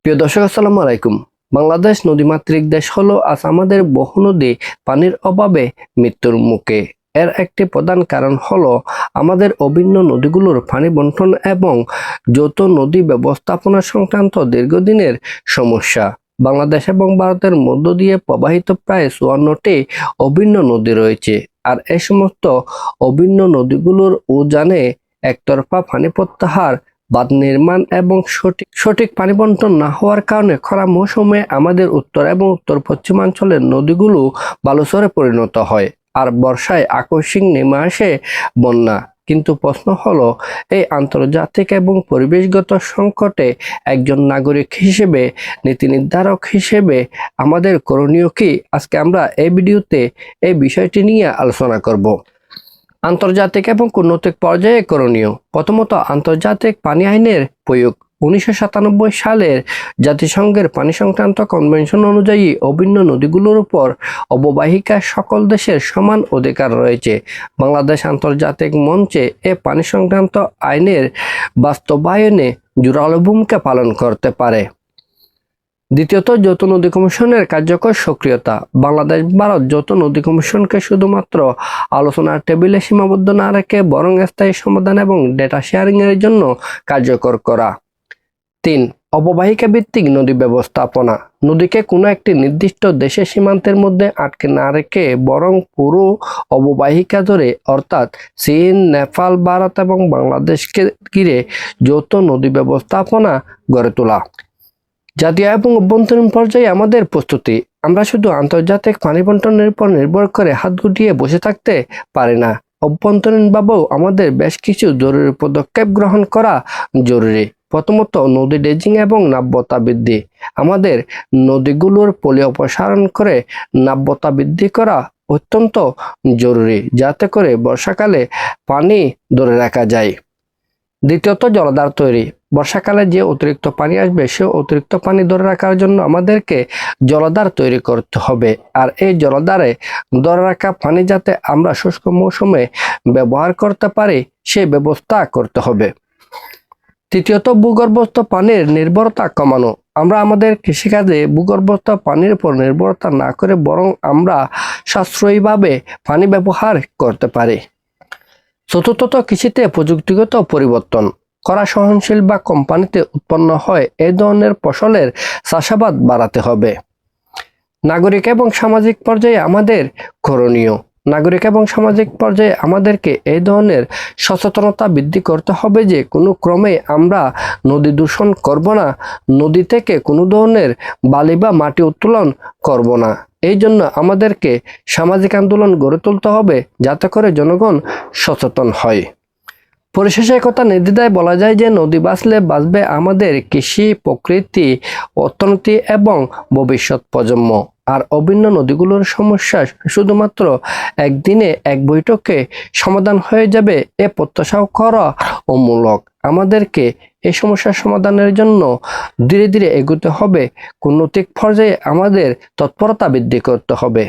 প্রিয় দর্শক, আসসালামু আলাইকুম। বাংলাদেশ নদীমাতৃক দেশ হলো, আজ আমাদের বহু নদী পানির অভাবে মৃত্যুর মুখে। এর একটি প্রধান কারণ হলো আমাদের অভিন্ন নদীগুলোর পানি বন্টন এবং যৌথ নদী ব্যবস্থাপনা সংক্রান্ত দীর্ঘদিনের সমস্যা। বাংলাদেশ এবং ভারতের মধ্য দিয়ে প্রবাহিত প্রায় 54টি অভিন্ন নদী রয়েছে, আর এই সমস্ত অভিন্ন নদীগুলোর উজানে একতরফা পানি প্রত্যাহার, বাঁধ নির্মাণ এবং সঠিক পানি বন্টন না হওয়ার কারণে খরা মৌসুমে আমাদের উত্তর এবং উত্তর পশ্চিমাঞ্চলের নদীগুলো বালুচরে পরিণত হয়, আর বর্ষায় আকস্মিক নেমে আসে বন্যা। কিন্তু প্রশ্ন হলো, এই আন্তর্জাতিক এবং পরিবেশগত সংকটে একজন নাগরিক হিসেবে, নীতি নির্ধারক হিসেবে আমাদের করণীয় কি? আজকে আমরা এই ভিডিওতে এই বিষয়টি নিয়ে আলোচনা করব। আন্তর্জাতিক এবং কূটনৈতিক পর্যায়ে করণীয়। প্রথমত, আন্তর্জাতিক পানি আইনের প্রয়োগ। 1997 সালের জাতিসংঘের পানি সংক্রান্ত কনভেনশন অনুযায়ী অভিন্ন নদীগুলোর উপর অববাহিকা সকল দেশের সমান অধিকার রয়েছে। বাংলাদেশ আন্তর্জাতিক মঞ্চে এ পানি সংক্রান্ত আইনের বাস্তবায়নে জোরালো ভূমিকা পালন করতে পারে। দ্বিতীয়ত, যৌথ নদী কমিশনের কার্যকর সক্রিয়তা। বাংলাদেশ ভারত যৌথ নদী কমিশনকে শুধুমাত্র আলোচনার টেবিলে সীমাবদ্ধ না রেখে বরং স্থায়ী সমাধান এবং ডেটা শেয়ারিং এর জন্য কার্যকর করা। 3. অববাহিকা ভিত্তিক নদী ব্যবস্থাপনা। নদীকে কোনো একটি নির্দিষ্ট দেশের সীমান্তের মধ্যে আটকে না রেখে বরং পুরো অববাহিকা ধরে, অর্থাৎ চীন, নেপাল, ভারত এবং বাংলাদেশকে ঘিরে যৌথ নদী ব্যবস্থাপনা গড়ে তোলা। জাতীয় এবং অভ্যন্তরীণ পর্যায়ে আমাদের প্রস্তুতি। আমরা শুধু আন্তর্জাতিক পানি বন্টনের উপর নির্ভর করে হাত গুটিয়ে বসে থাকতে পারি না। অভ্যন্তরীণভাবেও আমাদের বেশ কিছু জরুরি পদক্ষেপ গ্রহণ করা জরুরি। প্রথমত, নদী ড্রেজিং এবং নাব্যতা বৃদ্ধি। আমাদের নদীগুলোর পলি অপসারণ করে নাব্যতা বৃদ্ধি করা অত্যন্ত জরুরি, যাতে করে বর্ষাকালে পানি ধরে রাখা যায়। দ্বিতীয়ত, জলাধার তৈরি। বর্ষাকালে যে অতিরিক্ত পানি আসবে, সে অতিরিক্ত পানি ধরে রাখার জন্য আমাদেরকে জলাধার তৈরি করতে হবে, আর এই জলাধারে ধরে রাখা পানি যাতে আমরা শুষ্ক মৌসুমে ব্যবহার করতে পারি, সেই ব্যবস্থা করতে হবে। তৃতীয়ত, ভূগর্ভস্থ পানির নির্ভরতা কমানো। আমরা আমাদের কৃষিকাজে ভূগর্ভস্থ পানির উপর নির্ভরতা না করে বরং আমরা সাশ্রয়ীভাবে পানি ব্যবহার করতে পারি। চতুর্থত, কৃষিতে প্রযুক্তিগত পরিবর্তন। খরা সহনশীল বা কম পানিতে উৎপন্ন হয় এই ধরনের ফসলের চাষাবাদ বাড়াতে হবে। নাগরিক এবং সামাজিক পর্যায়ে আমাদের করণীয়। নাগরিক এবং সামাজিক পর্যায়ে আমাদেরকে এই ধরনের সচেতনতা বৃদ্ধি করতে হবে যে কোনো ক্রমে আমরা নদী দূষণ করব না, নদী থেকে কোনো ধরনের বালি বা মাটি উত্তোলন করব না। এই জন্য আমাদেরকে সামাজিক আন্দোলন গড়ে তুলতে হবে, যাতে করে জনগণ সচেতন হয়। পরিশেষে কথা নির্দ্বিধায় বলা যায় যে নদী বাঁচলে বাঁচবে আমাদের কৃষি, প্রকৃতি, অর্থনীতি এবং ভবিষ্যৎ প্রজন্ম। আর অভিন্ন নদীগুলোর সমস্যা শুধুমাত্র একদিনে এক বৈঠকে সমাধান হয়ে যাবে, এ প্রত্যাশাও করা অমূলক। আমাদেরকে এই সমস্যার সমাধানের জন্য ধীরে ধীরে এগোতে হবে। কূটনৈতিক পর্যায়ে আমাদের তৎপরতা বৃদ্ধি করতে হবে।